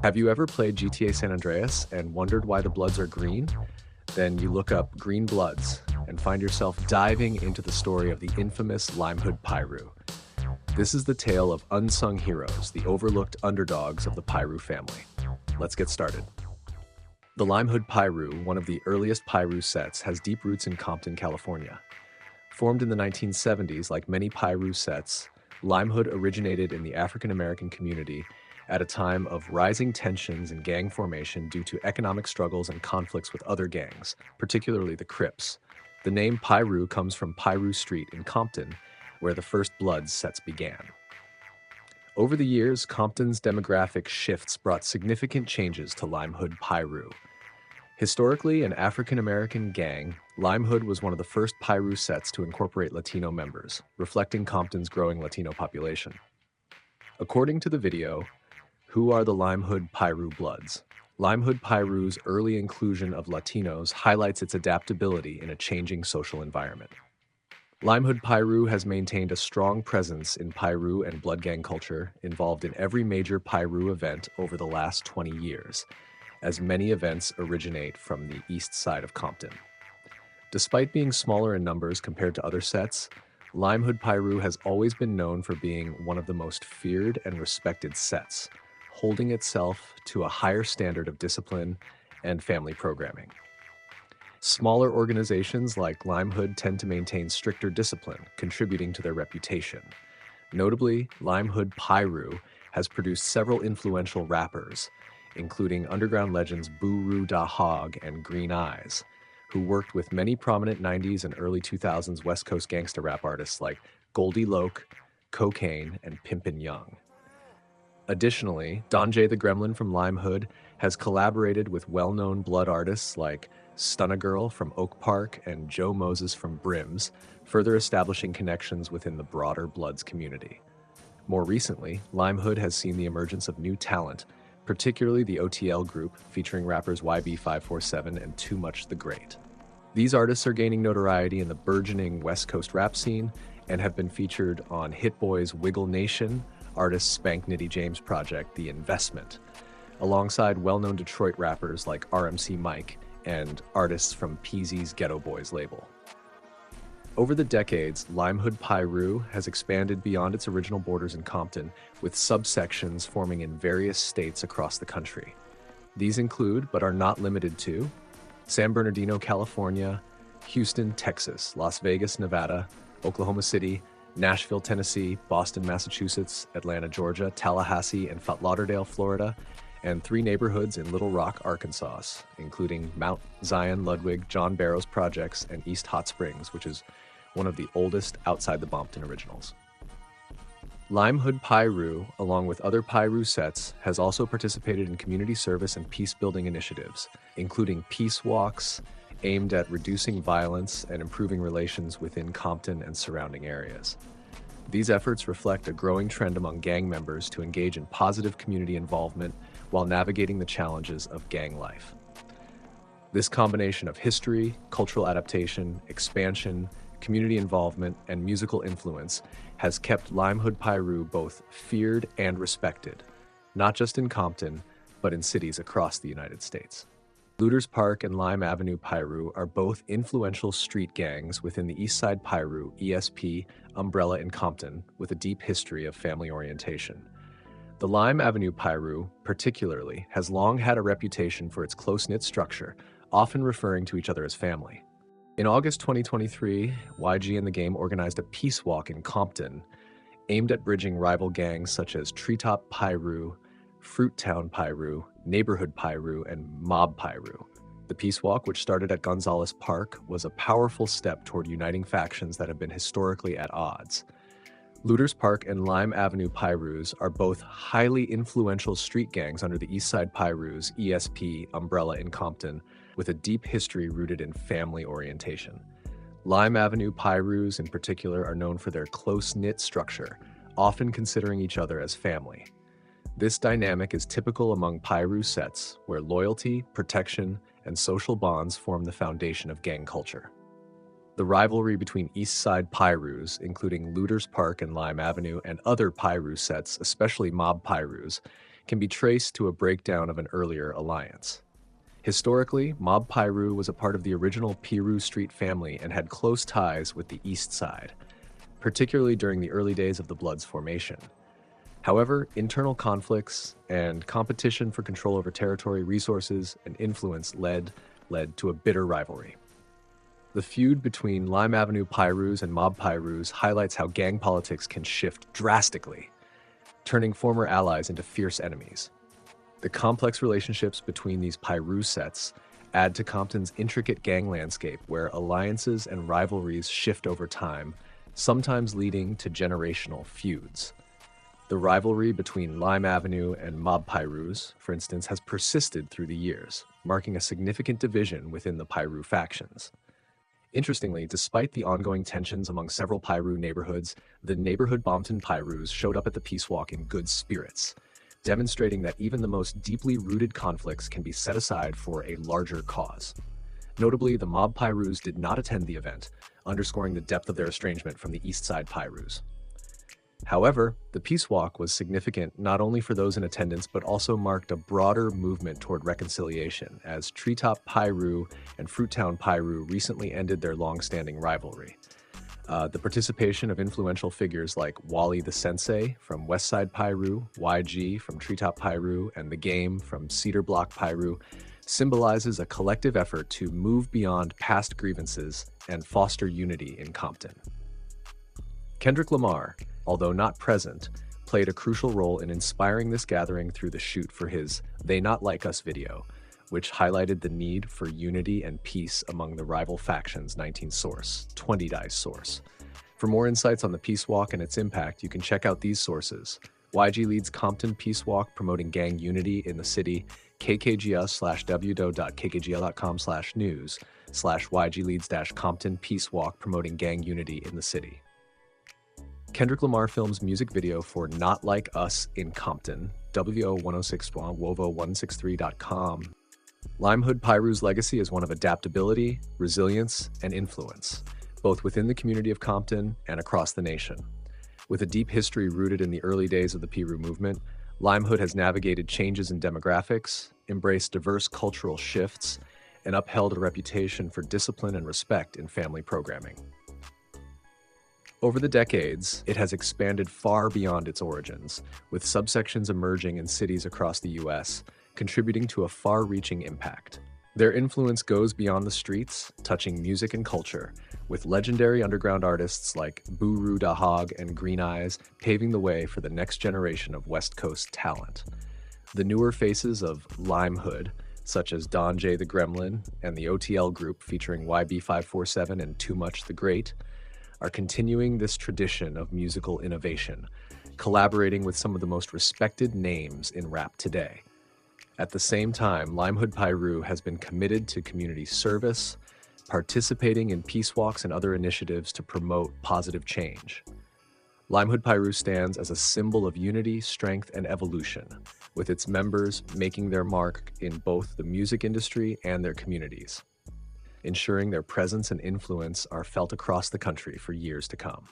Have you ever played GTA San Andreas and wondered why the Bloods are green? Then you look up Green Bloods and find yourself diving into the story of the infamous Limehood Piru. This is the tale of unsung heroes, the overlooked underdogs of the Piru family. Let's get started. The Limehood Piru, one of the earliest Piru sets, has deep roots in Compton, California. Formed in the 1970s, like many Piru sets, Limehood originated in the African American community at a time of rising tensions and gang formation due to economic struggles and conflicts with other gangs, particularly the Crips. The name Piru comes from Piru Street in Compton, where the first Bloods sets began. Over the years, Compton's demographic shifts brought significant changes to Limehood Piru. Historically an African American gang, Limehood was one of the first Piru sets to incorporate Latino members, reflecting Compton's growing Latino population. According to the video, Who Are the Limehood Piru Bloods? Limehood Piru's early inclusion of Latinos highlights its adaptability in a changing social environment. Limehood Piru has maintained a strong presence in Piru and blood gang culture, involved in every major Piru event over the last 20 years, as many events originate from the east side of Compton. Despite being smaller in numbers compared to other sets, Limehood Piru has always been known for being one of the most feared and respected sets, holding itself to a higher standard of discipline and family programming. Smaller organizations like Limehood tend to maintain stricter discipline, contributing to their reputation. Notably, Limehood Piru has produced several influential rappers, including underground legends Boo Da Hog and Green Eyes, who worked with many prominent 90s and early 2000s West Coast gangsta rap artists like Goldie Loke, Cocaine, and Pimpin' Young. Additionally, Don J the Gremlin from Limehood has collaborated with well-known blood artists like Stunna Girl from Oak Park and Joe Moses from Brims, further establishing connections within the broader Bloods community. More recently, Limehood has seen the emergence of new talent, particularly the OTL group featuring rappers YB547 and Too Much the Great. These artists are gaining notoriety in the burgeoning West Coast rap scene and have been featured on Hit Boy's Wiggle Nation, artist Spank Nitty James' project, The Investment, alongside well-known Detroit rappers like RMC Mike and artists from Peasy's Ghetto Boys label. Over the decades, Limehood Piru has expanded beyond its original borders in Compton, with subsections forming in various states across the country. These include, but are not limited to, San Bernardino, California, Houston, Texas, Las Vegas, Nevada, Oklahoma City, Nashville, Tennessee, Boston, Massachusetts, Atlanta, Georgia, Tallahassee, and Fort Lauderdale, Florida, and 3 neighborhoods in Little Rock, Arkansas, including Mount Zion, Ludwig, John Barrow's projects, and East Hot Springs, which is one of the oldest outside the Bompton originals. Limehood Piru, along with other Piru sets, has also participated in community service and peace-building initiatives, including peace walks aimed at reducing violence and improving relations within Compton and surrounding areas. These efforts reflect a growing trend among gang members to engage in positive community involvement while navigating the challenges of gang life. This combination of history, cultural adaptation, expansion, community involvement, and musical influence has kept Limehood Piru both feared and respected, not just in Compton, but in cities across the United States. Looters Park and Lime Avenue Piru are both influential street gangs within the Eastside Piru ESP umbrella in Compton, with a deep history of family orientation. The Lime Avenue Piru, particularly, has long had a reputation for its close-knit structure, often referring to each other as family. In August 2023, YG and the Game organized a peace walk in Compton, aimed at bridging rival gangs such as Treetop Piru, Fruittown Piru, Neighborhood Piru, and Mob Piru. The peace walk, which started at Gonzales Park, was a powerful step toward uniting factions that have been historically at odds. Looters Park and Lime Avenue Pirus are both highly influential street gangs under the Eastside Pirus ESP umbrella in Compton, with a deep history rooted in family orientation. Lime Avenue Pirus in particular are known for their close-knit structure, often considering each other as family. This dynamic is typical among Piru sets, where loyalty, protection, and social bonds form the foundation of gang culture. The rivalry between Eastside Pirus, including Looters Park and Lime Avenue, and other Piru sets, especially Mob Pirus, can be traced to a breakdown of an earlier alliance. Historically, Mob Piru was a part of the original Piru Street family and had close ties with the Eastside, particularly during the early days of the Bloods' formation. However, internal conflicts and competition for control over territory, resources, and influence led to a bitter rivalry. The feud between Lime Avenue Pirus and Mob Pirus highlights how gang politics can shift drastically, turning former allies into fierce enemies. The complex relationships between these Piru sets add to Compton's intricate gang landscape where alliances and rivalries shift over time, sometimes leading to generational feuds. The rivalry between Lime Avenue and Mob Pirus, for instance, has persisted through the years, marking a significant division within the Piru factions. Interestingly, despite the ongoing tensions among several Piru neighborhoods, the neighborhood Bompton Pirus showed up at the Peace Walk in good spirits, demonstrating that even the most deeply rooted conflicts can be set aside for a larger cause. Notably, the Mob Pirus did not attend the event, underscoring the depth of their estrangement from the Eastside Pirus. However, the Peace Walk was significant not only for those in attendance but also marked a broader movement toward reconciliation, as Treetop Piru and Fruittown Piru recently ended their long-standing rivalry. The participation of influential figures like Wally the Sensei from Westside Piru, YG from Treetop Piru, and The Game from Cedar Block Piru symbolizes a collective effort to move beyond past grievances and foster unity in Compton. Kendrick Lamar, although not present, played a crucial role in inspiring this gathering through the shoot for his They Not Like Us video, which highlighted the need for unity and peace among the rival factions. 19 source, 20 dice source. For more insights on the Peace Walk and its impact, you can check out these sources. YG leads Compton Peace Walk promoting gang unity in the city, kkgs.www.kkgl.com/news/YG leads-Compton Peace Walk promoting gang unity in the city. Kendrick Lamar films music video for Not Like Us in Compton, WO106, WOVO163.com. Limehood Piru's legacy is one of adaptability, resilience, and influence, both within the community of Compton and across the nation. With a deep history rooted in the early days of the Piru movement, Limehood has navigated changes in demographics, embraced diverse cultural shifts, and upheld a reputation for discipline and respect in family programming. Over the decades, it has expanded far beyond its origins, with subsections emerging in cities across the U.S., contributing to a far-reaching impact. Their influence goes beyond the streets, touching music and culture, with legendary underground artists like Buru Da Hog and Green Eyes paving the way for the next generation of West Coast talent. The newer faces of Limehood, such as Don J. the Gremlin and the OTL group featuring YB547 and Too Much the Great, are continuing this tradition of musical innovation, collaborating with some of the most respected names in rap today. At the same time, Limehood Piru has been committed to community service, participating in peace walks and other initiatives to promote positive change. Limehood Piru stands as a symbol of unity, strength, and evolution, with its members making their mark in both the music industry and their communities, ensuring their presence and influence are felt across the country for years to come.